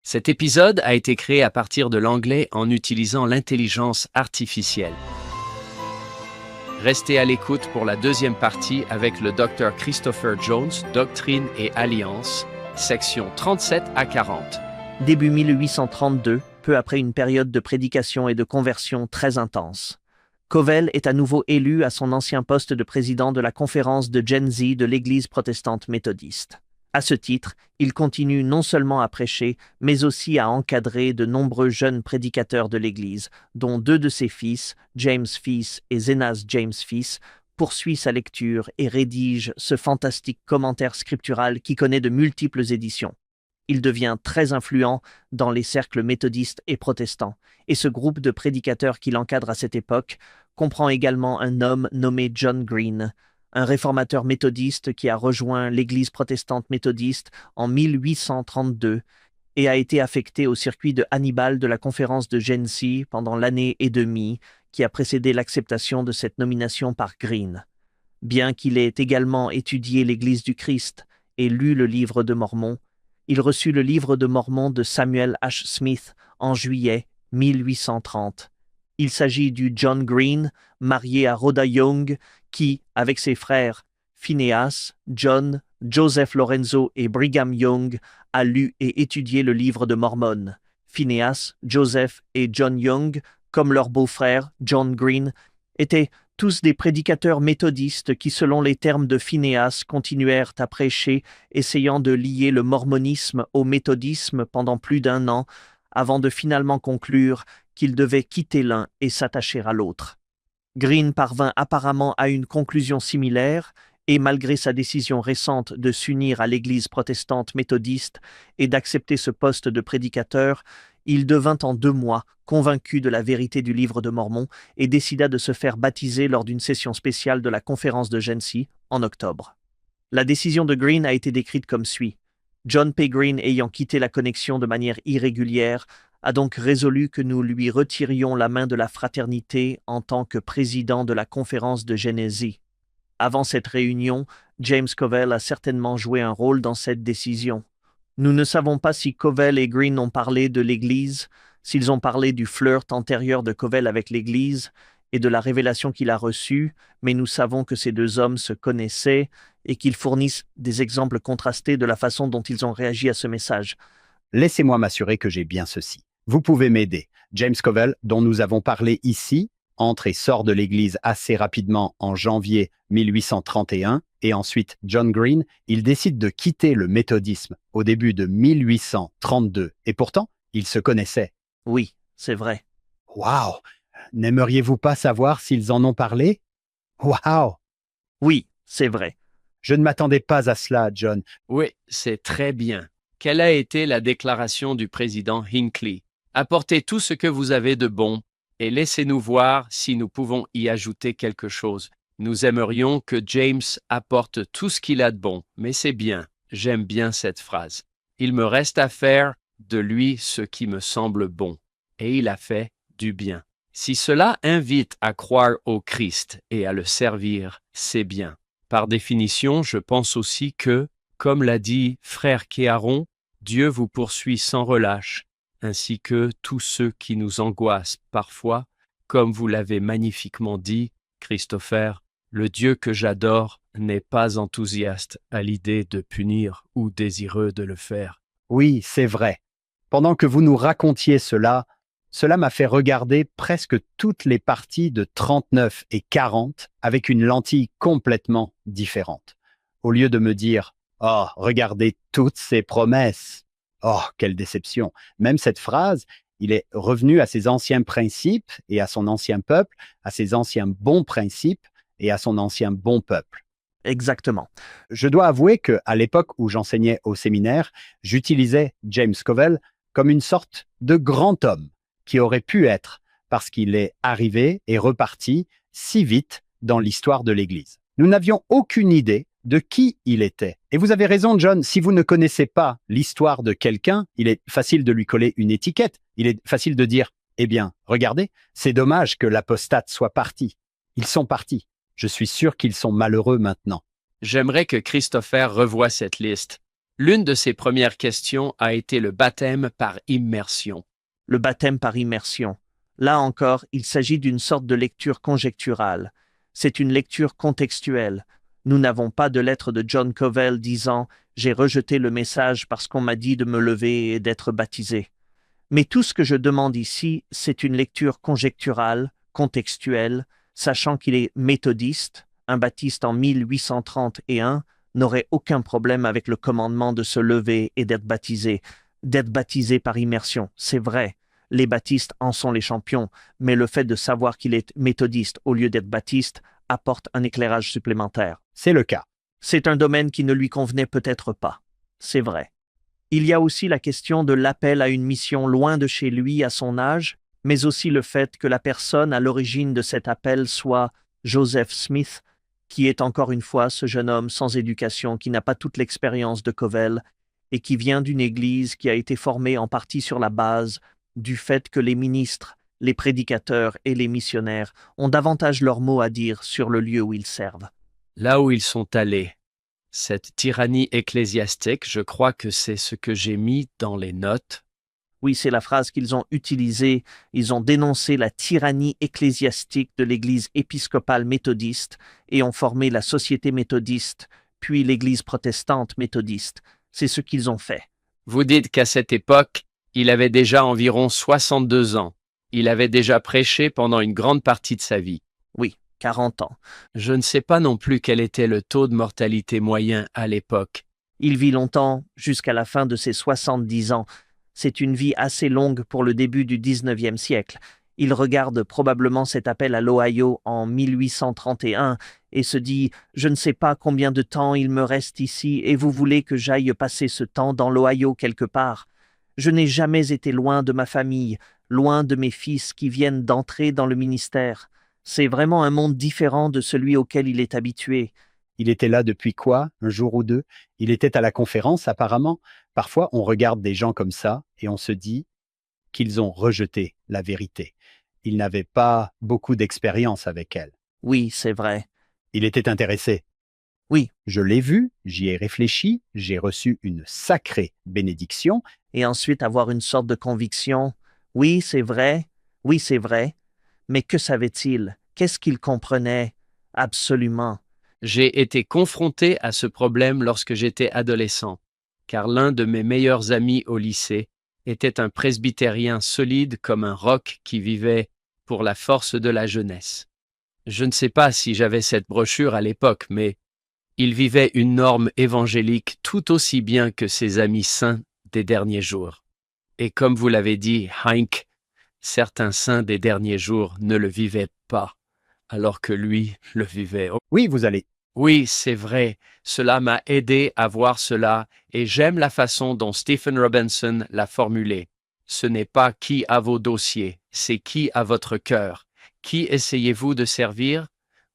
Cet épisode a été créé à partir de l'anglais en utilisant l'intelligence artificielle. Restez à l'écoute pour la deuxième partie avec le Dr Christopher Jones, Doctrine et Alliance, section 37 à 40. Début 1832, peu après une période de prédication et de conversion très intense. Covell est à nouveau élu à son ancien poste de président de la conférence de Gen Z de l'Église protestante méthodiste. À ce titre, il continue non seulement à prêcher, mais aussi à encadrer de nombreux jeunes prédicateurs de l'Église, dont deux de ses fils, James Fees et Zenas James Fees, poursuit sa lecture et rédige ce fantastique commentaire scriptural qui connaît de multiples éditions. Il devient très influent dans les cercles méthodistes et protestants, et ce groupe de prédicateurs qu'il encadre à cette époque comprend également un homme nommé John Green, un réformateur méthodiste qui a rejoint l'Église protestante méthodiste en 1832 et a été affecté au circuit de Hannibal de la conférence de Gen Z pendant l'année et demie qui a précédé l'acceptation de cette nomination par Green. Bien qu'il ait également étudié l'Église du Christ et lu le livre de Mormon, il reçut le livre de Mormon de Samuel H. Smith en juillet 1830. Il s'agit du John Green, marié à Rhoda Young, qui, avec ses frères Phineas, John, Joseph Lorenzo et Brigham Young, a lu et étudié le livre de Mormon. Phineas, Joseph et John Young, comme leur beau-frère John Green, étaient tous des prédicateurs méthodistes qui, selon les termes de Phineas, continuèrent à prêcher, essayant de lier le mormonisme au méthodisme pendant plus d'1 an, avant de finalement conclure qu'ils devaient quitter l'un et s'attacher à l'autre. Green parvint apparemment à une conclusion similaire, et malgré sa décision récente de s'unir à l'Église protestante méthodiste et d'accepter ce poste de prédicateur, il devint en 2 mois convaincu de la vérité du livre de Mormon et décida de se faire baptiser lors d'une session spéciale de la conférence de Gen Z en octobre. La décision de Green a été décrite comme suit. John P. Green ayant quitté la connexion de manière irrégulière, a donc résolu que nous lui retirions la main de la fraternité en tant que président de la conférence de Gen Z. Avant cette réunion, James Covell a certainement joué un rôle dans cette décision. Nous ne savons pas si Covell et Green ont parlé de l'Église, s'ils ont parlé du flirt antérieur de Covell avec l'Église et de la révélation qu'il a reçue, mais nous savons que ces 2 hommes se connaissaient et qu'ils fournissent des exemples contrastés de la façon dont ils ont réagi à ce message. Laissez-moi m'assurer que j'ai bien ceci. Vous pouvez m'aider. James Covell, dont nous avons parlé ici, entre et sort de l'Église assez rapidement en janvier 1831, et ensuite John Green, il décide de quitter le méthodisme au début de 1832, et pourtant, ils se connaissaient. Oui, c'est vrai. Waouh! N'aimeriez-vous pas savoir s'ils en ont parlé? Waouh! Oui, c'est vrai. Je ne m'attendais pas à cela, John. Oui, c'est très bien. Quelle a été la déclaration du président Hinckley? Apportez tout ce que vous avez de bon et laissez-nous voir si nous pouvons y ajouter quelque chose. Nous aimerions que James apporte tout ce qu'il a de bon, mais c'est bien, j'aime bien cette phrase. Il me reste à faire de lui ce qui me semble bon, et il a fait du bien. Si cela invite à croire au Christ et à le servir, c'est bien. Par définition, je pense aussi que, comme l'a dit frère Kéharon, Dieu vous poursuit sans relâche, ainsi que tous ceux qui nous angoissent parfois, comme vous l'avez magnifiquement dit, Christopher, le Dieu que j'adore n'est pas enthousiaste à l'idée de punir ou désireux de le faire. Oui, c'est vrai. Pendant que vous nous racontiez cela, cela m'a fait regarder presque toutes les parties de 39 et 40 avec une lentille complètement différente. Au lieu de me dire « Oh, regardez toutes ces promesses !» Oh, quelle déception! Même cette phrase, il est revenu à ses anciens principes et à son ancien peuple, à ses anciens bons principes et à son ancien bon peuple. Exactement. Je dois avouer qu'à l'époque où j'enseignais au séminaire, j'utilisais James Covell comme une sorte de grand homme qui aurait pu être parce qu'il est arrivé et reparti si vite dans l'histoire de l'Église. Nous n'avions aucune idée de qui il était. Et vous avez raison, John, si vous ne connaissez pas l'histoire de quelqu'un, il est facile de lui coller une étiquette. Il est facile de dire, eh bien, regardez, c'est dommage que l'apostate soit parti. Ils sont partis. Je suis sûr qu'ils sont malheureux maintenant. J'aimerais que Christopher revoie cette liste. L'une de ses premières questions a été le baptême par immersion. Le baptême par immersion. Là encore, il s'agit d'une sorte de lecture conjecturale. C'est une lecture contextuelle. Nous n'avons pas de lettre de John Covell disant « J'ai rejeté le message parce qu'on m'a dit de me lever et d'être baptisé ». Mais tout ce que je demande ici, c'est une lecture conjecturale, contextuelle, sachant qu'il est méthodiste. Un baptiste en 1831 n'aurait aucun problème avec le commandement de se lever et d'être baptisé par immersion. C'est vrai, les baptistes en sont les champions, mais le fait de savoir qu'il est méthodiste au lieu d'être baptiste apporte un éclairage supplémentaire. C'est le cas. C'est un domaine qui ne lui convenait peut-être pas. C'est vrai. Il y a aussi la question de l'appel à une mission loin de chez lui à son âge, mais aussi le fait que la personne à l'origine de cet appel soit Joseph Smith, qui est encore une fois ce jeune homme sans éducation qui n'a pas toute l'expérience de Covell et qui vient d'une église qui a été formée en partie sur la base du fait que les ministres, les prédicateurs et les missionnaires ont davantage leur mot à dire sur le lieu où ils servent. Là où ils sont allés. Cette tyrannie ecclésiastique, je crois que c'est ce que j'ai mis dans les notes. Oui, c'est la phrase qu'ils ont utilisée. Ils ont dénoncé la tyrannie ecclésiastique de l'Église épiscopale méthodiste et ont formé la Société méthodiste, puis l'Église protestante méthodiste. C'est ce qu'ils ont fait. Vous dites qu'à cette époque, il avait déjà environ 62 ans. Il avait déjà prêché pendant une grande partie de sa vie. Oui, 40 ans. Je ne sais pas non plus quel était le taux de mortalité moyen à l'époque. Il vit longtemps, jusqu'à la fin de ses 70 ans. C'est une vie assez longue pour le début du 19e siècle. Il regarde probablement cet appel à l'Ohio en 1831 et se dit « Je ne sais pas combien de temps il me reste ici et vous voulez que j'aille passer ce temps dans l'Ohio quelque part. Je n'ai jamais été loin de ma famille, loin de mes fils qui viennent d'entrer dans le ministère. C'est vraiment un monde différent de celui auquel il est habitué. » Il était là depuis quoi? Un jour ou deux? Il était à la conférence apparemment. Parfois, on regarde des gens comme ça et on se dit qu'ils ont rejeté la vérité. Ils n'avaient pas beaucoup d'expérience avec elle. Oui, c'est vrai. Il était intéressé. Oui. Je l'ai vu, j'y ai réfléchi, j'ai reçu une sacrée bénédiction. Et ensuite avoir une sorte de conviction. Oui, c'est vrai. Oui, c'est vrai. Mais que savait-il? Qu'est-ce qu'il comprenait? Absolument. J'ai été confronté à ce problème lorsque j'étais adolescent, car l'un de mes meilleurs amis au lycée était un presbytérien solide comme un roc qui vivait pour la force de la jeunesse. Je ne sais pas si j'avais cette brochure à l'époque, mais il vivait une norme évangélique tout aussi bien que ses amis saints des derniers jours. Et comme vous l'avez dit, Hank, certains saints des derniers jours ne le vivaient pas, alors que lui le vivait. Oui, vous allez. Oui, c'est vrai, cela m'a aidé à voir cela et j'aime la façon dont Stephen Robinson l'a formulé. Ce n'est pas qui a vos dossiers, c'est qui a votre cœur. Qui essayez-vous de servir?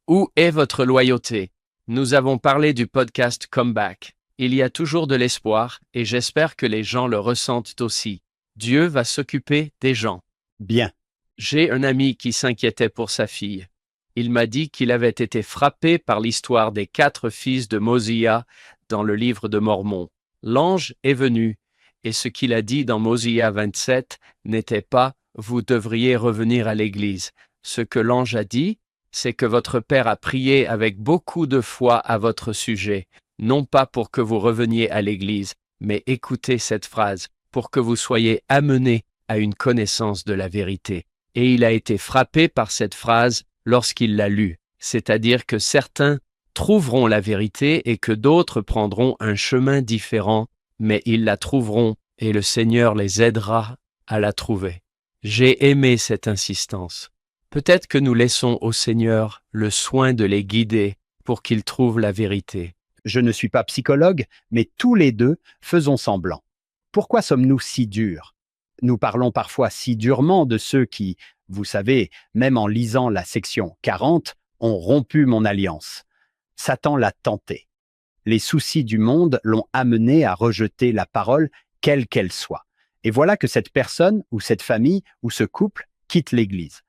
Où est votre loyauté? Nous avons parlé du podcast Comeback. Il y a toujours de l'espoir et j'espère que les gens le ressentent aussi. Dieu va s'occuper des gens. Bien. J'ai un ami qui s'inquiétait pour sa fille. Il m'a dit qu'il avait été frappé par l'histoire des 4 fils de Mosiah dans le livre de Mormon. L'ange est venu, et ce qu'il a dit dans Mosiah 27 n'était pas « vous devriez revenir à l'église ». Ce que l'ange a dit, c'est que votre père a prié avec beaucoup de foi à votre sujet, non pas pour que vous reveniez à l'église, mais écoutez cette phrase, pour que vous soyez amenés à une connaissance de la vérité. Et il a été frappé par cette phrase lorsqu'il l'a lue, c'est-à-dire que certains trouveront la vérité et que d'autres prendront un chemin différent, mais ils la trouveront et le Seigneur les aidera à la trouver. J'ai aimé cette insistance. Peut-être que nous laissons au Seigneur le soin de les guider pour qu'ils trouvent la vérité. Je ne suis pas psychologue, mais tous les deux faisons semblant. Pourquoi sommes-nous si durs? Nous parlons parfois si durement de ceux qui, vous savez, même en lisant la section 40, ont rompu mon alliance. Satan l'a tenté. Les soucis du monde l'ont amené à rejeter la parole, quelle qu'elle soit. Et voilà que cette personne, ou cette famille, ou ce couple quitte l'Église.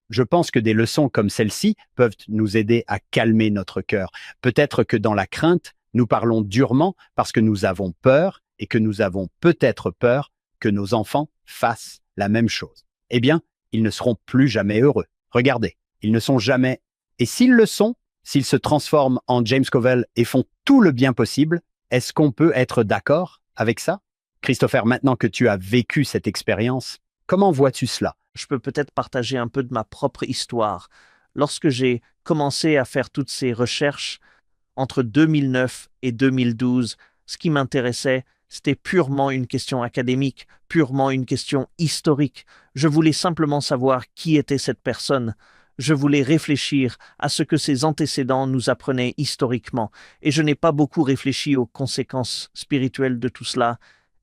Je pense que des leçons comme celle-ci peuvent nous aider à calmer notre cœur. Peut-être que dans la crainte, Nous parlons durement parce que nous avons peur et que nous avons peut-être peur que nos enfants fassent la même chose. Eh bien, ils ne seront plus jamais heureux. Regardez, ils ne sont jamais... Et s'ils le sont, s'ils se transforment en James Covell et font tout le bien possible, est-ce qu'on peut être d'accord avec ça? Christopher, maintenant que tu as vécu cette expérience, comment vois-tu cela? Je peux peut-être partager un peu de ma propre histoire. Lorsque j'ai commencé à faire toutes ces recherches entre 2009 et 2012, ce qui m'intéressait, c'était purement une question académique, purement une question historique. Je voulais simplement savoir qui était cette personne. Je voulais réfléchir à ce que ses antécédents nous apprenaient historiquement, et je n'ai pas beaucoup réfléchi aux conséquences spirituelles de tout cela,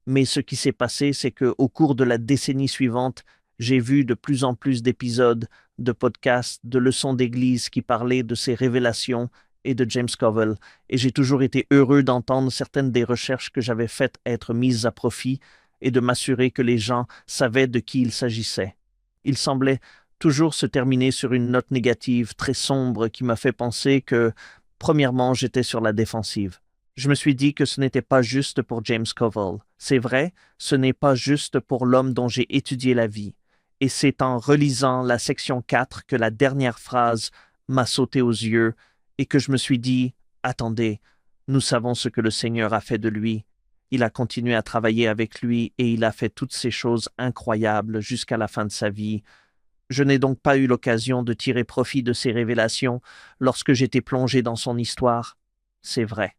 mais ce qui s'est passé, c'est qu'au cours de la décennie suivante, j'ai vu de plus en plus d'épisodes, de podcasts, de leçons d'église qui parlaient de ces révélations et de James Covell, et j'ai toujours été heureux d'entendre certaines des recherches que j'avais faites être mises à profit et de m'assurer que les gens savaient de qui il s'agissait. Il semblait toujours se terminer sur une note négative très sombre qui m'a fait penser que, premièrement, j'étais sur la défensive. Je me suis dit que ce n'était pas juste pour James Covell. C'est vrai, ce n'est pas juste pour l'homme dont j'ai étudié la vie. Et c'est en relisant la section 4 que la dernière phrase m'a sauté aux yeux et que je me suis dit, attendez, nous savons ce que le Seigneur a fait de lui. Il a continué à travailler avec lui et il a fait toutes ces choses incroyables jusqu'à la fin de sa vie. Je n'ai donc pas eu l'occasion de tirer profit de ces révélations lorsque j'étais plongé dans son histoire. C'est vrai.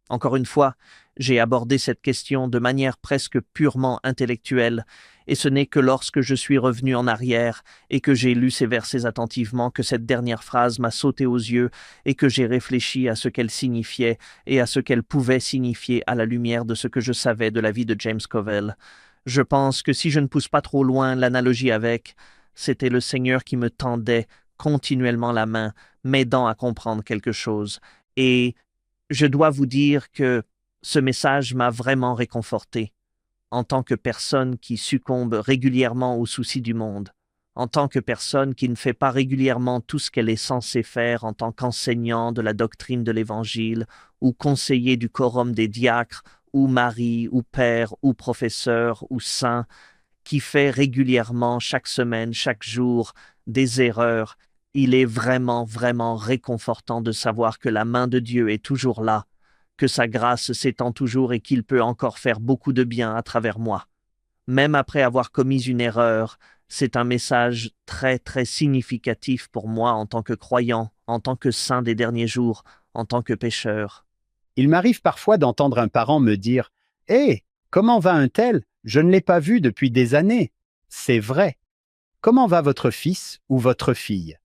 Encore une fois, j'ai abordé cette question de manière presque purement intellectuelle, et ce n'est que lorsque je suis revenu en arrière et que j'ai lu ces versets attentivement que cette dernière phrase m'a sauté aux yeux et que j'ai réfléchi à ce qu'elle signifiait et à ce qu'elle pouvait signifier à la lumière de ce que je savais de la vie de James Covell. Je pense que si je ne pousse pas trop loin l'analogie avec, c'était le Seigneur qui me tendait continuellement la main, m'aidant à comprendre quelque chose, et je dois vous dire que ce message m'a vraiment réconforté en tant que personne qui succombe régulièrement aux soucis du monde, en tant que personne qui ne fait pas régulièrement tout ce qu'elle est censée faire en tant qu'enseignant de la doctrine de l'Évangile ou conseiller du quorum des diacres ou mari ou père ou professeur ou saint, qui fait régulièrement chaque semaine, chaque jour, des erreurs. Il est vraiment, vraiment réconfortant de savoir que la main de Dieu est toujours là, que sa grâce s'étend toujours et qu'il peut encore faire beaucoup de bien à travers moi. Même après avoir commis une erreur, c'est un message très, très significatif pour moi en tant que croyant, en tant que saint des derniers jours, en tant que pécheur. Il m'arrive parfois d'entendre un parent me dire « Hé, comment va un tel? Je ne l'ai pas vu depuis des années. » C'est vrai. Comment va votre fils ou votre fille?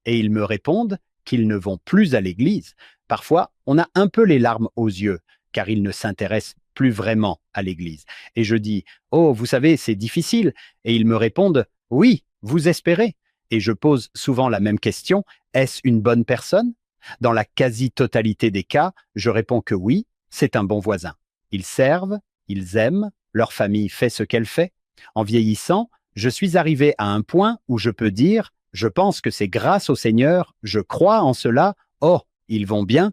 Et ils me répondent qu'ils ne vont plus à l'église. Parfois, on a un peu les larmes aux yeux, car ils ne s'intéressent plus vraiment à l'église. Et je dis « Oh, vous savez, c'est difficile. » Et ils me répondent « Oui, vous espérez. » Et je pose souvent la même question, est-ce une bonne personne? Dans la quasi-totalité des cas, je réponds que oui, c'est un bon voisin. Ils servent, ils aiment, leur famille fait ce qu'elle fait. En vieillissant, je suis arrivé à un point où je peux dire, je pense que c'est grâce au Seigneur, je crois en cela, oh, ils vont bien,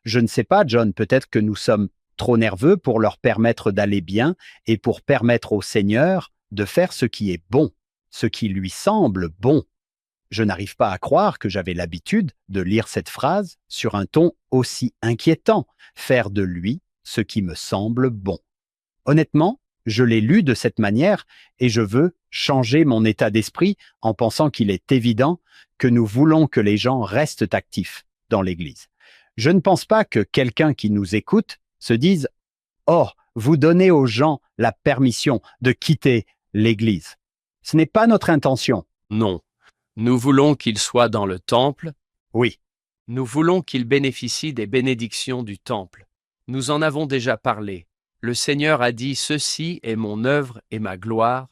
je ne sais pas, John, peut-être que nous sommes trop nerveux pour leur permettre d'aller bien et pour permettre au Seigneur de faire ce qui est bon, ce qui lui semble bon. Je n'arrive pas à croire que j'avais l'habitude de lire cette phrase sur un ton aussi inquiétant, faire de lui ce qui me semble bon. Honnêtement, je l'ai lu de cette manière et je veux changer mon état d'esprit en pensant qu'il est évident que nous voulons que les gens restent actifs dans l'Église. Je ne pense pas que quelqu'un qui nous écoute se dise « Oh, vous donnez aux gens la permission de quitter l'Église ». Ce n'est pas notre intention. Non. Nous voulons qu'ils soient dans le temple. Oui, Nous voulons qu'ils bénéficient des bénédictions du temple. Nous en avons déjà parlé. Le Seigneur a dit « Ceci est mon œuvre et ma gloire ».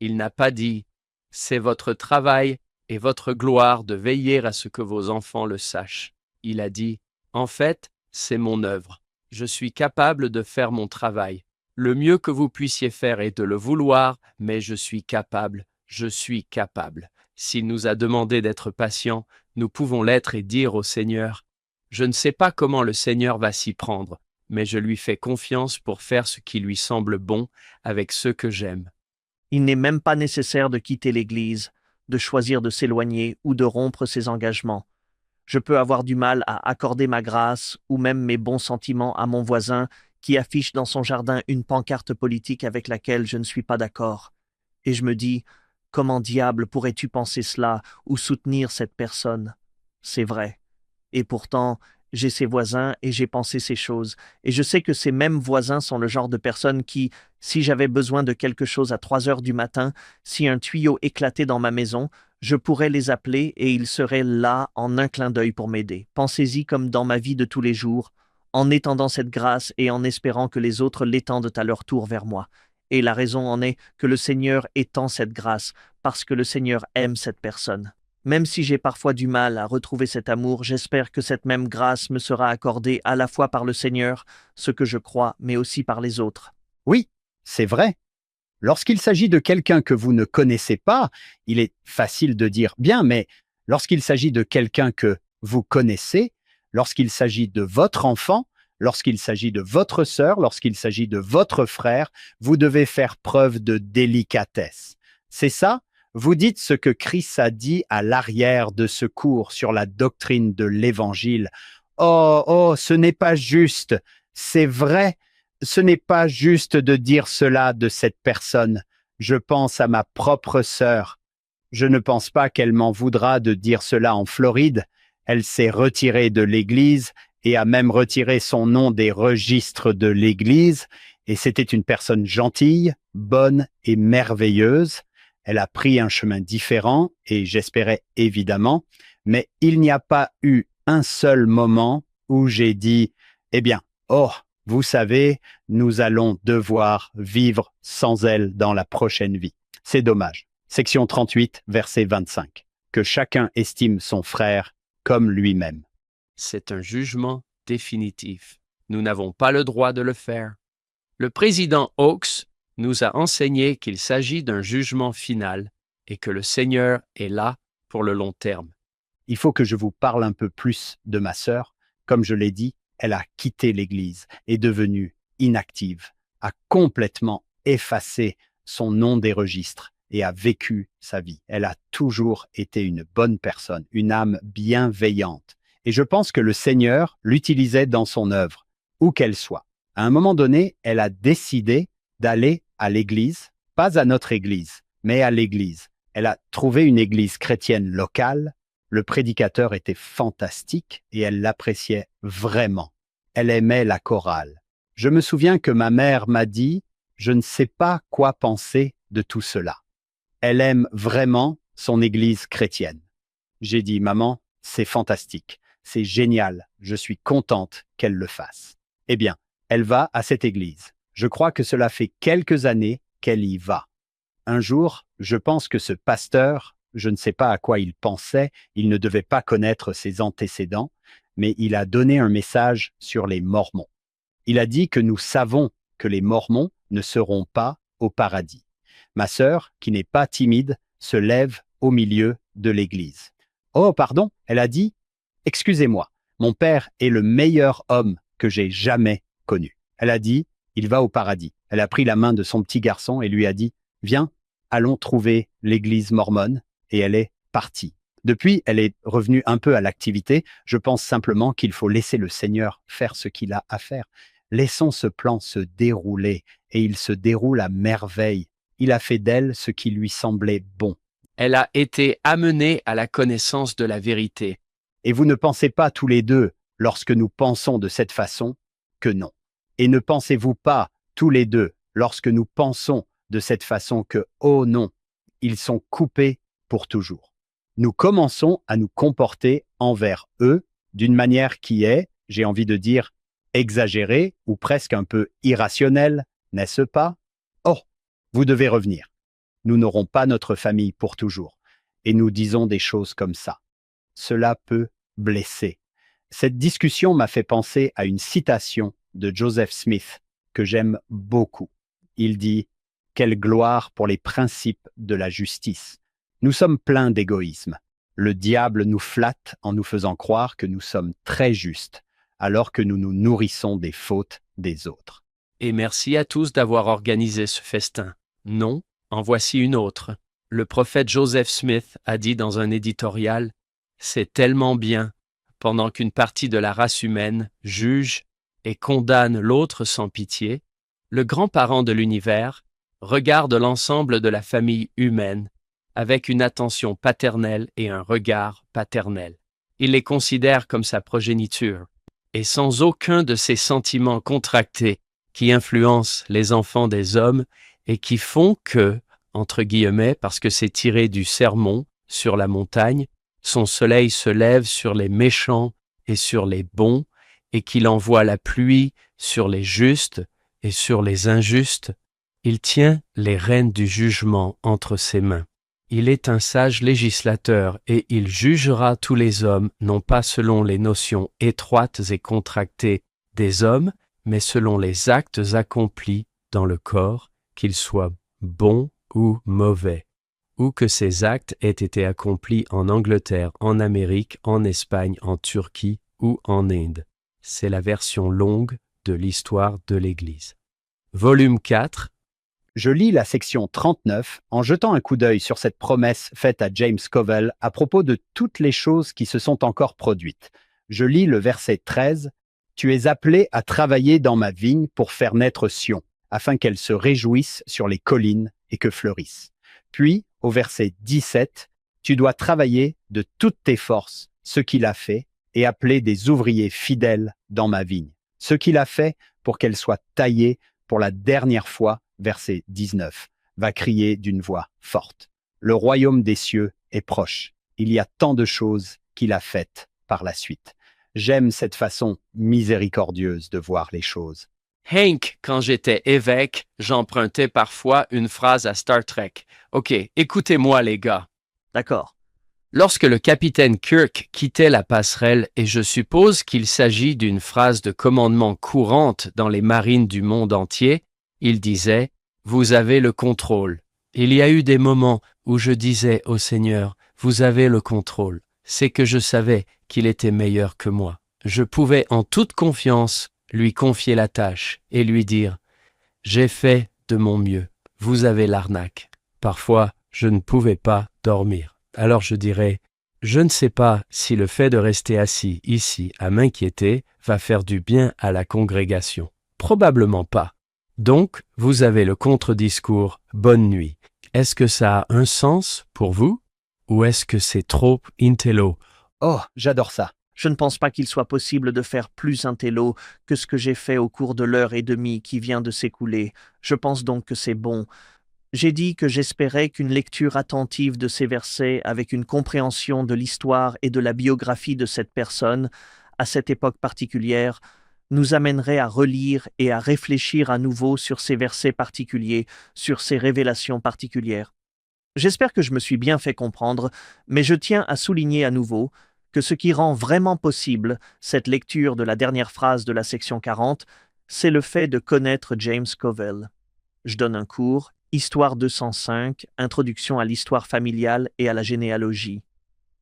Il n'a pas dit « C'est votre travail et votre gloire de veiller à ce que vos enfants le sachent ». Il a dit « En fait, c'est mon œuvre. Je suis capable de faire mon travail. Le mieux que vous puissiez faire est de le vouloir, mais je suis capable, je suis capable. » S'il nous a demandé d'être patients, nous pouvons l'être et dire au Seigneur Je ne sais pas comment le Seigneur va s'y prendre, mais je lui fais confiance pour faire ce qui lui semble bon avec ceux que j'aime. Il n'est même pas nécessaire de quitter l'Église, de choisir de s'éloigner ou de rompre ses engagements. Je peux avoir du mal à accorder ma grâce ou même mes bons sentiments à mon voisin qui affiche dans son jardin une pancarte politique avec laquelle je ne suis pas d'accord. Et je me dis, comment diable pourrais-tu penser cela ou soutenir cette personne? C'est vrai. Et pourtant, j'ai ces voisins et j'ai pensé ces choses. Et je sais que ces mêmes voisins sont le genre de personnes qui, si j'avais besoin de quelque chose à 3 heures du matin, si un tuyau éclatait dans ma maison, je pourrais les appeler et ils seraient là en un clin d'œil pour m'aider. Pensez-y comme dans ma vie de tous les jours, en étendant cette grâce et en espérant que les autres l'étendent à leur tour vers moi. Et la raison en est que le Seigneur étend cette grâce, parce que le Seigneur aime cette personne. Même si j'ai parfois du mal à retrouver cet amour, j'espère que cette même grâce me sera accordée à la fois par le Seigneur, ce que je crois, mais aussi par les autres. Oui, c'est vrai. Lorsqu'il s'agit de quelqu'un que vous ne connaissez pas, il est facile de dire bien, mais lorsqu'il s'agit de quelqu'un que vous connaissez, lorsqu'il s'agit de votre enfant, lorsqu'il s'agit de votre sœur, lorsqu'il s'agit de votre frère, vous devez faire preuve de délicatesse. C'est ça? Vous dites ce que Christ a dit à l'arrière de ce cours sur la doctrine de l'Évangile. Oh, oh, ce n'est pas juste. C'est vrai. Ce n'est pas juste de dire cela de cette personne. Je pense à ma propre sœur. Je ne pense pas qu'elle m'en voudra de dire cela en Floride. Elle s'est retirée de l'Église et a même retiré son nom des registres de l'Église. Et c'était une personne gentille, bonne et merveilleuse. Elle a pris un chemin différent et j'espérais évidemment, mais il n'y a pas eu un seul moment où j'ai dit, eh bien, oh, vous savez, nous allons devoir vivre sans elle dans la prochaine vie. C'est dommage. Section 38, verset 25. Que chacun estime son frère comme lui-même. C'est un jugement définitif. Nous n'avons pas le droit de le faire. Le président Oakes nous a enseigné qu'il s'agit d'un jugement final et que le Seigneur est là pour le long terme. Il faut que je vous parle un peu plus de ma sœur. Comme je l'ai dit, elle a quitté l'Église, est devenue inactive, a complètement effacé son nom des registres et a vécu sa vie. Elle a toujours été une bonne personne, une âme bienveillante. Et je pense que le Seigneur l'utilisait dans son œuvre, où qu'elle soit. À un moment donné, elle a décidé d'aller à l'église, pas à notre église, mais à l'église. Elle a trouvé une église chrétienne locale. Le prédicateur était fantastique et elle l'appréciait vraiment. Elle aimait la chorale. Je me souviens que ma mère m'a dit « Je ne sais pas quoi penser de tout cela ». Elle aime vraiment son église chrétienne. J'ai dit « Maman, c'est fantastique, c'est génial, je suis contente qu'elle le fasse ». Eh bien, elle va à cette église. Je crois que cela fait quelques années qu'elle y va. Un jour, je pense que ce pasteur, je ne sais pas à quoi il pensait, il ne devait pas connaître ses antécédents, mais il a donné un message sur les Mormons. Il a dit que nous savons que les Mormons ne seront pas au paradis. Ma sœur, qui n'est pas timide, se lève au milieu de l'église. Oh, pardon, elle a dit, excusez-moi, mon père est le meilleur homme que j'ai jamais connu. Elle a dit, il va au paradis. Elle a pris la main de son petit garçon et lui a dit, viens, allons trouver l'église mormone, et elle est partie. Depuis, elle est revenue un peu à l'activité. Je pense simplement qu'il faut laisser le Seigneur faire ce qu'il a à faire. Laissons ce plan se dérouler, et il se déroule à merveille. Il a fait d'elle ce qui lui semblait bon. Elle a été amenée à la connaissance de la vérité. Et vous ne pensez pas tous les deux, lorsque nous pensons de cette façon, que non. Et ne pensez-vous pas tous les deux, lorsque nous pensons de cette façon que, oh non, ils sont coupés pour toujours. Nous commençons à nous comporter envers eux d'une manière qui est, j'ai envie de dire, exagérée ou presque un peu irrationnelle, n'est-ce pas? Oh, vous devez revenir. Nous n'aurons pas notre famille pour toujours. Et nous disons des choses comme ça. Cela peut blesser. Cette discussion m'a fait penser à une citation de Joseph Smith que j'aime beaucoup. Il dit « Quelle gloire pour les principes de la justice ! Nous sommes pleins d'égoïsme. Le diable nous flatte en nous faisant croire que nous sommes très justes, alors que nous nous nourrissons des fautes des autres. Et merci à tous d'avoir organisé ce festin. Non, en voici une autre. Le prophète Joseph Smith a dit dans un éditorial « C'est tellement bien », pendant qu'une partie de la race humaine juge et condamne l'autre sans pitié, le grand-parent de l'univers regarde l'ensemble de la famille humaine avec une attention paternelle et un regard paternel. Il les considère comme sa progéniture, et sans aucun de ces sentiments contractés qui influencent les enfants des hommes et qui font que, entre guillemets, parce que c'est tiré du sermon sur la montagne, son soleil se lève sur les méchants et sur les bons, et qu'il envoie la pluie sur les justes et sur les injustes, il tient les rênes du jugement entre ses mains. Il est un sage législateur et il jugera tous les hommes non pas selon les notions étroites et contractées des hommes, mais selon les actes accomplis dans le corps, qu'ils soient bons ou mauvais, ou que ces actes aient été accomplis en Angleterre, en Amérique, en Espagne, en Turquie ou en Inde. C'est la version longue de l'histoire de l'Église. Volume 4. Je lis la section 39 en jetant un coup d'œil sur cette promesse faite à James Covell à propos de toutes les choses qui se sont encore produites. Je lis le verset 13. « Tu es appelé à travailler dans ma vigne pour faire naître Sion, afin qu'elle se réjouisse sur les collines et que fleurisse. » Puis, au verset 17, « Tu dois travailler de toutes tes forces ce qu'il a fait et appeler des ouvriers fidèles dans ma vigne. Ce qu'il a fait pour qu'elle soit taillée pour la dernière fois, verset 19, va crier d'une voix forte. Le royaume des cieux est proche. Il y a tant de choses qu'il a faites par la suite. J'aime cette façon miséricordieuse de voir les choses. Hank, quand j'étais évêque, j'empruntais parfois une phrase à Star Trek. Ok, écoutez-moi les gars. D'accord. Lorsque le capitaine Kirk quittait la passerelle, et je suppose qu'il s'agit d'une phrase de commandement courante dans les marines du monde entier, il disait « Vous avez le contrôle ». Il y a eu des moments où je disais au Seigneur « Vous avez le contrôle ». C'est que je savais qu'il était meilleur que moi. Je pouvais en toute confiance lui confier la tâche et lui dire « J'ai fait de mon mieux, vous avez l'arnaque ». Parfois, je ne pouvais pas dormir. Alors je dirais, je ne sais pas si le fait de rester assis ici à m'inquiéter va faire du bien à la congrégation. Probablement pas. Donc, vous avez le contre-discours « Bonne nuit ». Est-ce que ça a un sens pour vous? Ou est-ce que c'est trop intello? Oh, j'adore ça. Je ne pense pas qu'il soit possible de faire plus intello que ce que j'ai fait au cours de l'heure et demie qui vient de s'écouler. Je pense donc que c'est bon. J'ai dit que j'espérais qu'une lecture attentive de ces versets avec une compréhension de l'histoire et de la biographie de cette personne, à cette époque particulière, nous amènerait à relire et à réfléchir à nouveau sur ces versets particuliers, sur ces révélations particulières. J'espère que je me suis bien fait comprendre, mais je tiens à souligner à nouveau que ce qui rend vraiment possible cette lecture de la dernière phrase de la section 40, c'est le fait de connaître James Covell. Je donne un cours, Histoire 205, Introduction à l'histoire familiale et à la généalogie.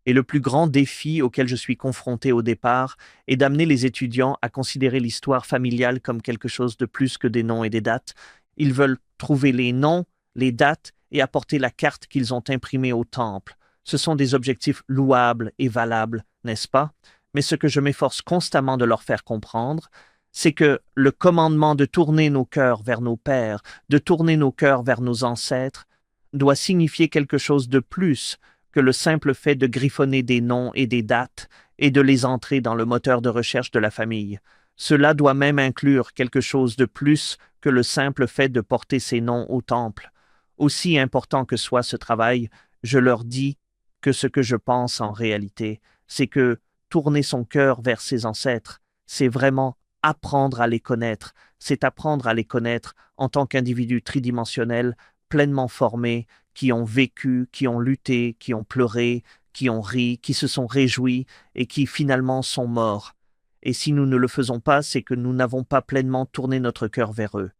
Et le plus grand défi auquel je suis confronté au départ est d'amener les étudiants à considérer l'histoire familiale comme quelque chose de plus que des noms et des dates. Ils veulent trouver les noms, les dates et apporter la carte qu'ils ont imprimée au temple. Ce sont des objectifs louables et valables, n'est-ce pas? Mais ce que je m'efforce constamment de leur faire comprendre, c'est que le commandement de tourner nos cœurs vers nos pères, de tourner nos cœurs vers nos ancêtres, doit signifier quelque chose de plus que le simple fait de griffonner des noms et des dates et de les entrer dans le moteur de recherche de la famille. Cela doit même inclure quelque chose de plus que le simple fait de porter ces noms au temple. Aussi important que soit ce travail, je leur dis que ce que je pense en réalité, c'est que tourner son cœur vers ses ancêtres, c'est vraiment apprendre à les connaître, c'est apprendre à les connaître en tant qu'individus tridimensionnels, pleinement formés, qui ont vécu, qui ont lutté, qui ont pleuré, qui ont ri, qui se sont réjouis et qui finalement sont morts. Et si nous ne le faisons pas, c'est que nous n'avons pas pleinement tourné notre cœur vers eux.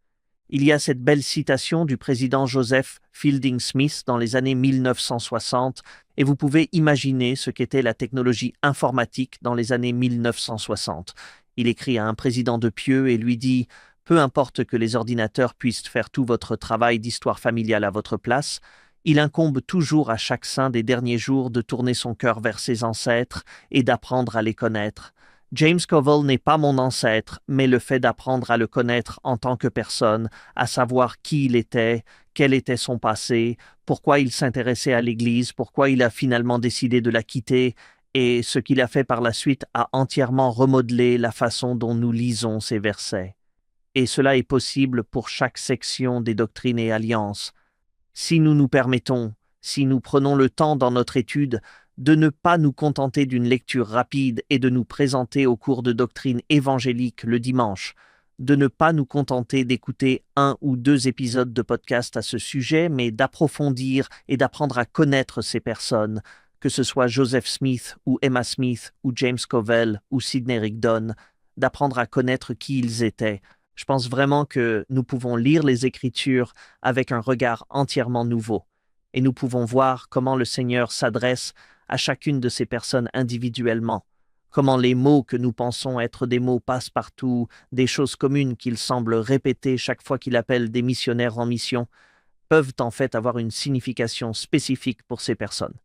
Il y a cette belle citation du président Joseph Fielding Smith dans les années 1960, et vous pouvez imaginer ce qu'était la technologie informatique dans les années 1960. Il écrit à un président de pieux et lui dit « Peu importe que les ordinateurs puissent faire tout votre travail d'histoire familiale à votre place, il incombe toujours à chaque saint des derniers jours de tourner son cœur vers ses ancêtres et d'apprendre à les connaître. James Covell n'est pas mon ancêtre, mais le fait d'apprendre à le connaître en tant que personne, à savoir qui il était, quel était son passé, pourquoi il s'intéressait à l'Église, pourquoi il a finalement décidé de la quitter, et ce qu'il a fait par la suite a entièrement remodelé la façon dont nous lisons ces versets. Et cela est possible pour chaque section des doctrines et alliances. Si nous nous permettons, si nous prenons le temps dans notre étude de ne pas nous contenter d'une lecture rapide et de nous présenter au cours de doctrine évangélique le dimanche, de ne pas nous contenter d'écouter 1 ou 2 épisodes de podcast à ce sujet, mais d'approfondir et d'apprendre à connaître ces personnes, que ce soit Joseph Smith ou Emma Smith ou James Covell ou Sidney Rigdon, d'apprendre à connaître qui ils étaient. Je pense vraiment que nous pouvons lire les Écritures avec un regard entièrement nouveau, et nous pouvons voir comment le Seigneur s'adresse à chacune de ces personnes individuellement, comment les mots que nous pensons être des mots passe-partout, des choses communes qu'il semble répéter chaque fois qu'il appelle des missionnaires en mission, peuvent en fait avoir une signification spécifique pour ces personnes.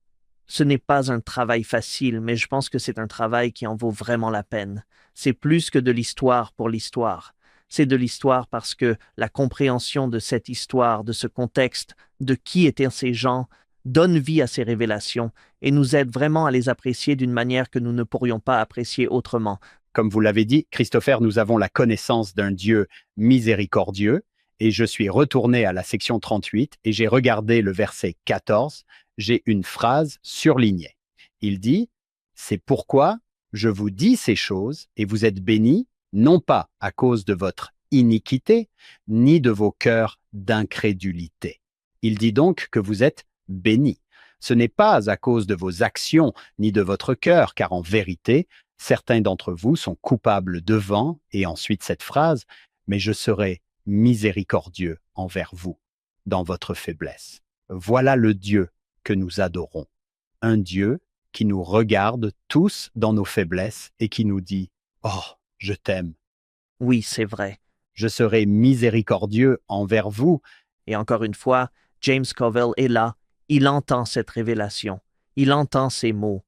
Ce n'est pas un travail facile, mais je pense que c'est un travail qui en vaut vraiment la peine. C'est plus que de l'histoire pour l'histoire. C'est de l'histoire parce que la compréhension de cette histoire, de ce contexte, de qui étaient ces gens, donne vie à ces révélations et nous aide vraiment à les apprécier d'une manière que nous ne pourrions pas apprécier autrement. Comme vous l'avez dit, Christopher, nous avons la connaissance d'un Dieu miséricordieux, et je suis retourné à la section 38 et j'ai regardé le verset 14. J'ai une phrase surlignée. Il dit « C'est pourquoi je vous dis ces choses et vous êtes bénis, non pas à cause de votre iniquité, ni de vos cœurs d'incrédulité. » Il dit donc que vous êtes bénis. Ce n'est pas à cause de vos actions ni de votre cœur, car en vérité, certains d'entre vous sont coupables devant, et ensuite cette phrase, mais je serai miséricordieux envers vous dans votre faiblesse. Voilà le Dieu que nous adorons. Un Dieu qui nous regarde tous dans nos faiblesses et qui nous dit « Oh, je t'aime. Oui, c'est vrai. Je serai miséricordieux envers vous. » Et encore une fois, James Covell est là. Il entend cette révélation. Il entend ces mots.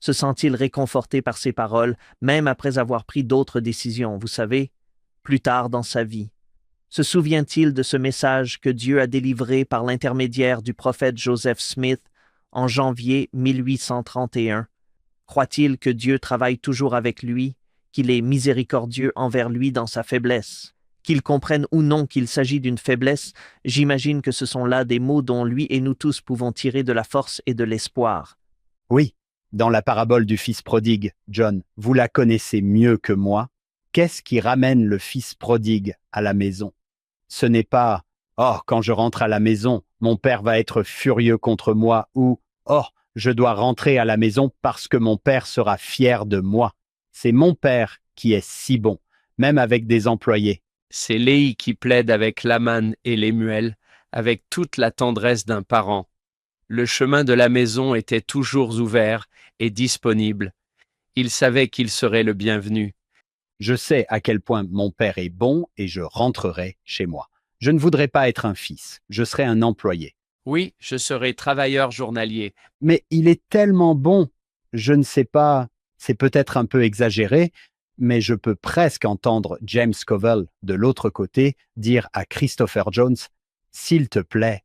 Se sent-il réconforté par ces paroles, même après avoir pris d'autres décisions, vous savez, plus tard dans sa vie? Se souvient-il de ce message que Dieu a délivré par l'intermédiaire du prophète Joseph Smith en janvier 1831? Croit-il que Dieu travaille toujours avec lui, qu'il est miséricordieux envers lui dans sa faiblesse? Qu'il comprenne ou non qu'il s'agit d'une faiblesse, j'imagine que ce sont là des mots dont lui et nous tous pouvons tirer de la force et de l'espoir. Oui, dans la parabole du fils prodigue, John, vous la connaissez mieux que moi. Qu'est-ce qui ramène le fils prodigue à la maison? Ce n'est pas « Oh, quand je rentre à la maison, mon père va être furieux contre moi » ou « Oh, je dois rentrer à la maison parce que mon père sera fier de moi. » C'est mon père qui est si bon, même avec des employés. C'est Léhi qui plaide avec Laman et Lémuel, avec toute la tendresse d'un parent. Le chemin de la maison était toujours ouvert et disponible. Il savait qu'il serait le bienvenu. Je sais à quel point mon père est bon et je rentrerai chez moi. Je ne voudrais pas être un fils, je serai un employé. Oui, je serai travailleur journalier. Mais il est tellement bon, je ne sais pas, c'est peut-être un peu exagéré, mais je peux presque entendre James Covell de l'autre côté dire à Christopher Jones « S'il te plaît,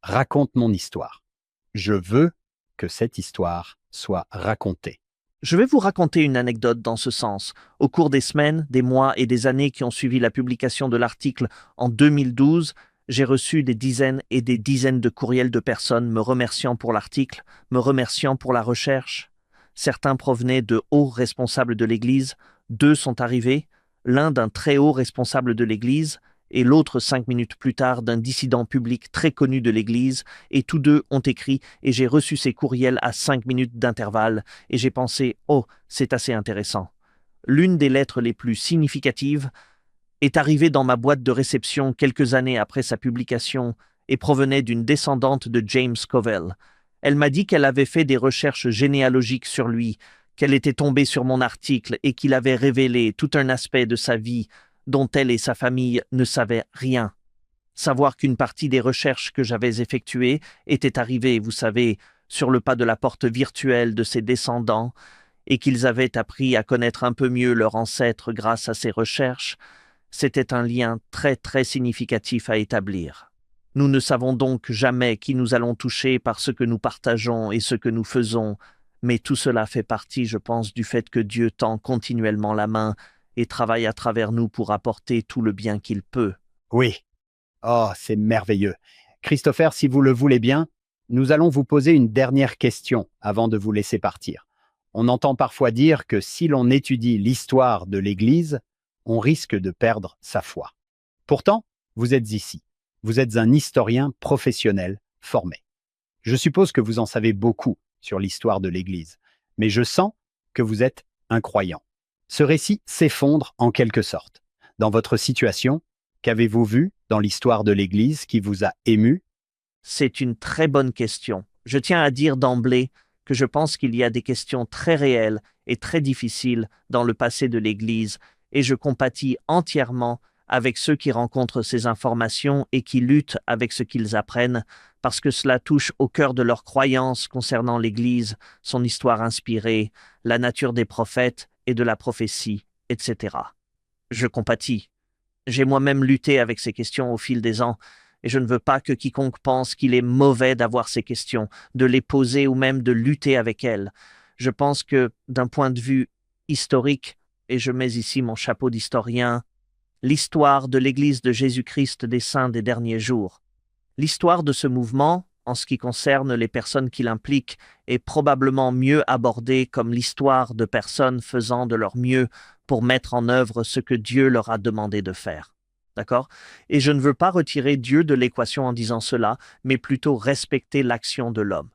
raconte mon histoire. Je veux que cette histoire soit racontée. » Je vais vous raconter une anecdote dans ce sens. Au cours des semaines, des mois et des années qui ont suivi la publication de l'article en 2012, j'ai reçu des dizaines et des dizaines de courriels de personnes me remerciant pour l'article, me remerciant pour la recherche. Certains provenaient de hauts responsables de l'Église, 2 sont arrivés, l'un d'un très haut responsable de l'Église et l'autre 5 minutes plus tard d'un dissident public très connu de l'Église, et tous 2 ont écrit et j'ai reçu ces courriels à 5 minutes d'intervalle et j'ai pensé « Oh, c'est assez intéressant ». L'une des lettres les plus significatives est arrivé dans ma boîte de réception quelques années après sa publication et provenait d'une descendante de James Covell. Elle m'a dit qu'elle avait fait des recherches généalogiques sur lui, qu'elle était tombée sur mon article et qu'il avait révélé tout un aspect de sa vie dont elle et sa famille ne savaient rien. Savoir qu'une partie des recherches que j'avais effectuées était arrivée, vous savez, sur le pas de la porte virtuelle de ses descendants, et qu'ils avaient appris à connaître un peu mieux leur ancêtre grâce à ces recherches, c'était un lien très très significatif à établir. Nous ne savons donc jamais qui nous allons toucher par ce que nous partageons et ce que nous faisons, mais tout cela fait partie, je pense, du fait que Dieu tend continuellement la main et travaille à travers nous pour apporter tout le bien qu'il peut. Oui. Oh, c'est merveilleux. Christopher, si vous le voulez bien, nous allons vous poser une dernière question avant de vous laisser partir. On entend parfois dire que si l'on étudie l'histoire de l'Église, on risque de perdre sa foi. Pourtant, vous êtes ici. Vous êtes un historien professionnel formé. Je suppose que vous en savez beaucoup sur l'histoire de l'Église, mais je sens que vous êtes un croyant. Ce récit s'effondre en quelque sorte. Dans votre situation, qu'avez-vous vu dans l'histoire de l'Église qui vous a ému? C'est une très bonne question. Je tiens à dire d'emblée que je pense qu'il y a des questions très réelles et très difficiles dans le passé de l'Église, et je compatis entièrement avec ceux qui rencontrent ces informations et qui luttent avec ce qu'ils apprennent, parce que cela touche au cœur de leurs croyances concernant l'Église, son histoire inspirée, la nature des prophètes et de la prophétie, etc. Je compatis. J'ai moi-même lutté avec ces questions au fil des ans, et je ne veux pas que quiconque pense qu'il est mauvais d'avoir ces questions, de les poser ou même de lutter avec elles. Je pense que, d'un point de vue historique, et je mets ici mon chapeau d'historien, l'histoire de l'Église de Jésus-Christ des Saints des derniers jours, l'histoire de ce mouvement, en ce qui concerne les personnes qui l'impliquent, est probablement mieux abordée comme l'histoire de personnes faisant de leur mieux pour mettre en œuvre ce que Dieu leur a demandé de faire. D'accord? Et je ne veux pas retirer Dieu de l'équation en disant cela, mais plutôt respecter l'action de l'homme.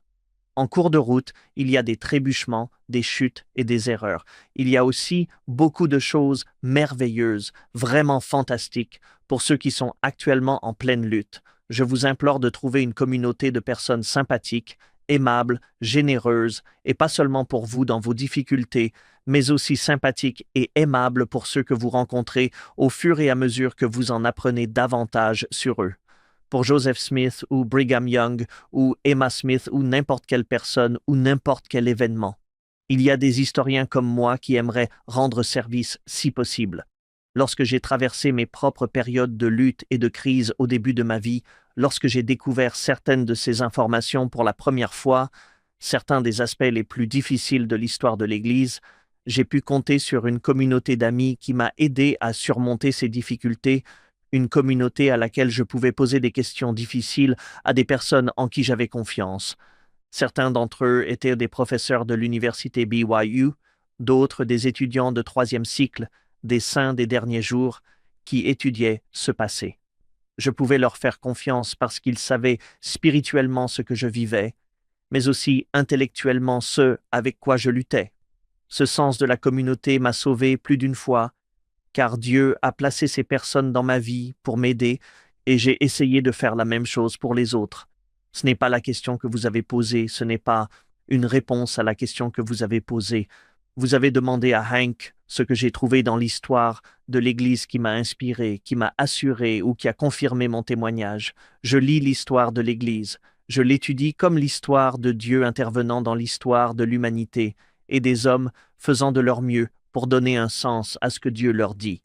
En cours de route, il y a des trébuchements, des chutes et des erreurs. Il y a aussi beaucoup de choses merveilleuses, vraiment fantastiques, pour ceux qui sont actuellement en pleine lutte. Je vous implore de trouver une communauté de personnes sympathiques, aimables, généreuses, et pas seulement pour vous dans vos difficultés, mais aussi sympathiques et aimables pour ceux que vous rencontrez au fur et à mesure que vous en apprenez davantage sur eux. Pour Joseph Smith ou Brigham Young ou Emma Smith ou n'importe quelle personne ou n'importe quel événement. Il y a des historiens comme moi qui aimeraient rendre service si possible. Lorsque j'ai traversé mes propres périodes de lutte et de crise au début de ma vie, lorsque j'ai découvert certaines de ces informations pour la première fois, certains des aspects les plus difficiles de l'histoire de l'Église, j'ai pu compter sur une communauté d'amis qui m'a aidé à surmonter ces difficultés, une communauté à laquelle je pouvais poser des questions difficiles à des personnes en qui j'avais confiance. Certains d'entre eux étaient des professeurs de l'université BYU, d'autres des étudiants de 3e cycle, des saints des derniers jours, qui étudiaient ce passé. Je pouvais leur faire confiance parce qu'ils savaient spirituellement ce que je vivais, mais aussi intellectuellement ce avec quoi je luttais. Ce sens de la communauté m'a sauvé plus d'une fois, car Dieu a placé ces personnes dans ma vie pour m'aider et j'ai essayé de faire la même chose pour les autres. Ce n'est pas la question que vous avez posée, ce n'est pas une réponse à la question que vous avez posée. Vous avez demandé à Hank ce que j'ai trouvé dans l'histoire de l'Église qui m'a inspiré, qui m'a assuré ou qui a confirmé mon témoignage. Je lis l'histoire de l'Église. Je l'étudie comme l'histoire de Dieu intervenant dans l'histoire de l'humanité et des hommes faisant de leur mieux pour donner un sens à ce que Dieu leur dit.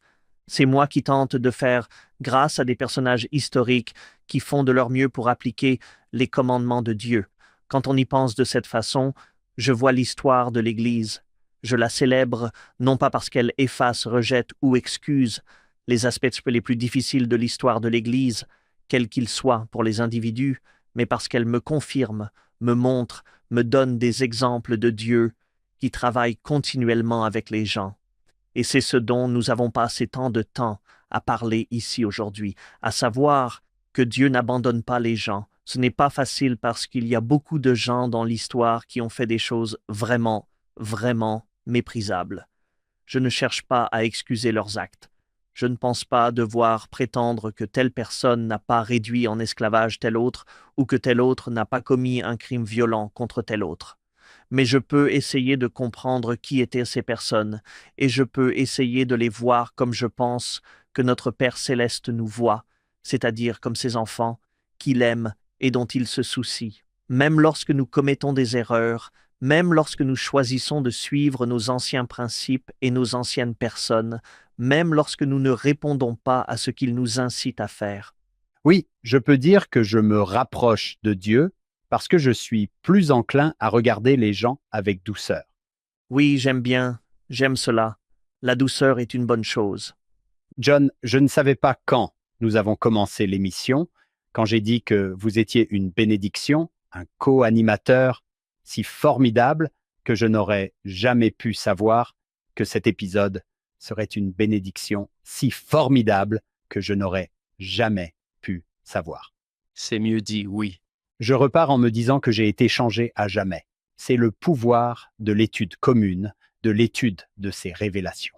C'est moi qui tente de faire grâce à des personnages historiques qui font de leur mieux pour appliquer les commandements de Dieu. Quand on y pense de cette façon, je vois l'histoire de l'Église. Je la célèbre non pas parce qu'elle efface, rejette ou excuse les aspects les plus difficiles de l'histoire de l'Église, quels qu'ils soient pour les individus, mais parce qu'elle me confirme, me montre, me donne des exemples de Dieu qui travaille continuellement avec les gens. Et c'est ce dont nous avons passé tant de temps à parler ici aujourd'hui, à savoir que Dieu n'abandonne pas les gens. Ce n'est pas facile parce qu'il y a beaucoup de gens dans l'histoire qui ont fait des choses vraiment, vraiment méprisables. Je ne cherche pas à excuser leurs actes. Je ne pense pas devoir prétendre que telle personne n'a pas réduit en esclavage tel autre ou que tel autre n'a pas commis un crime violent contre tel autre. Mais je peux essayer de comprendre qui étaient ces personnes et je peux essayer de les voir comme je pense que notre Père céleste nous voit, c'est-à-dire comme ses enfants, qu'il aime et dont il se soucie. Même lorsque nous commettons des erreurs, même lorsque nous choisissons de suivre nos anciens principes et nos anciennes personnes, même lorsque nous ne répondons pas à ce qu'il nous incite à faire. Oui, je peux dire que je me rapproche de Dieu parce que je suis plus enclin à regarder les gens avec douceur. Oui, j'aime cela. La douceur est une bonne chose. John, je ne savais pas quand nous avons commencé l'émission, quand j'ai dit que vous étiez une bénédiction, un co-animateur si formidable que je n'aurais jamais pu savoir que cet épisode serait une bénédiction si formidable que je n'aurais jamais pu savoir. C'est mieux dit, oui. Je repars en me disant que j'ai été changé à jamais. C'est le pouvoir de l'étude commune, de l'étude de ces révélations.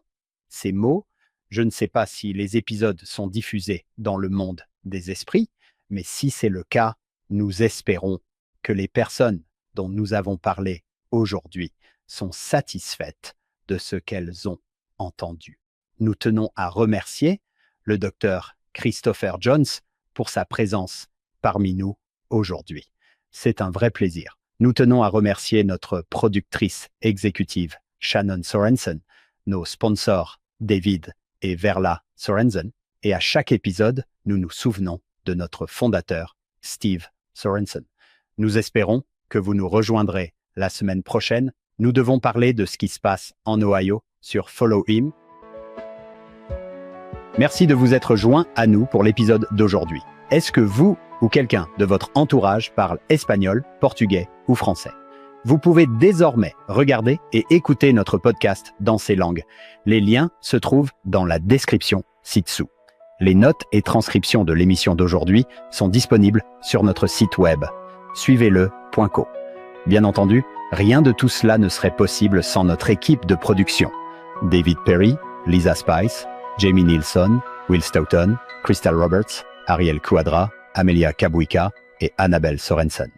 Ces mots, je ne sais pas si les épisodes sont diffusés dans le monde des esprits, mais si c'est le cas, nous espérons que les personnes dont nous avons parlé aujourd'hui sont satisfaites de ce qu'elles ont entendu. Nous tenons à remercier le docteur Christopher Jones pour sa présence parmi nous aujourd'hui. C'est un vrai plaisir. Nous tenons à remercier notre productrice exécutive Shannon Sorensen, nos sponsors David et Verla Sorensen, et à chaque épisode, nous nous souvenons de notre fondateur Steve Sorensen. Nous espérons que vous nous rejoindrez la semaine prochaine. Nous devons parler de ce qui se passe en Ohio sur Follow Him. Merci de vous être joints à nous pour l'épisode d'aujourd'hui. Est-ce que vous ou quelqu'un de votre entourage parle espagnol, portugais ou français? Vous pouvez désormais regarder et écouter notre podcast dans ces langues. Les liens se trouvent dans la description ci-dessous. Les notes et transcriptions de l'émission d'aujourd'hui sont disponibles sur notre site web suivez-le.co. Bien entendu, rien de tout cela ne serait possible sans notre équipe de production. David Perry, Lisa Spice, Jamie Nilsson, Will Stoughton, Crystal Roberts, Ariel Quadra, Amelia Kabuika et Annabelle Sorensen.